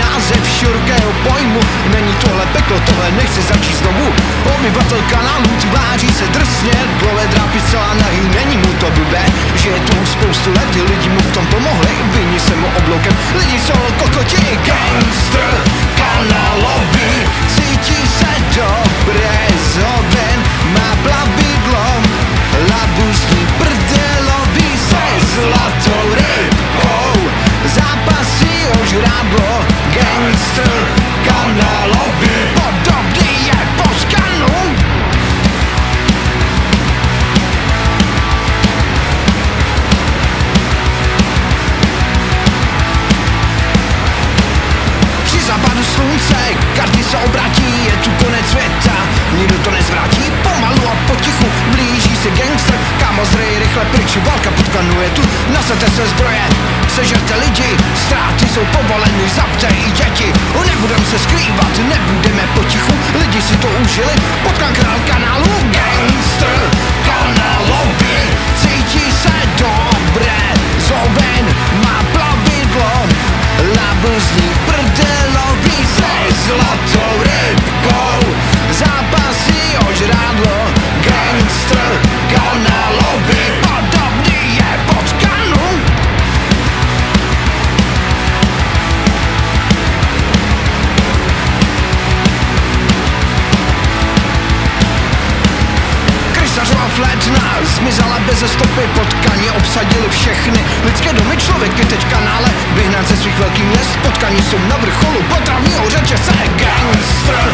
název širokého pojmu. Není tohle peklo, tohle nechci začít znovu. Obyvatel kanálu tváří se drsně, dlouhé drápy celá nahý, není mu to blbé, že je tu už spoustu let, lidi mu v tom pomohli, vyni se mu obloukem, lidi jsou kokoti. Gangster kanálový, cítí se dobré zoven, má plavidlo, labusní prdelový se zlatou rybkou, zápasí o žrádlo. Gangster kanálový, podobný je Poškanu. Při západu slunce karty se obratí, je tu konec světa, nikdo to nezvrátí. Pomalu a potichu blíží se gangster, kámo zrej rychle pryč, válka pod Kanu je tu, nasaďte se zbroje, sežerte lidi, ztráty jsou povoleny, zabte i děti. Nebudem se skrývat, nebudeme potichu, lidi si to užili, potkám král kanálu. Gangster kanálový, cítí se dobré, zoven má plavidlo, labuzní prdelový se zlatou rybkou, zápasí o žrádlo. Gangster kanálový, podobný je Poškanu. Krysařová flétna zmizela beze stopy, potkani obsadili všechny lidské domy. Člověk je teď v kanále, vyhnat ze svých velkých měst, potkani jsou na vrcholu potravního řetězce. Gangster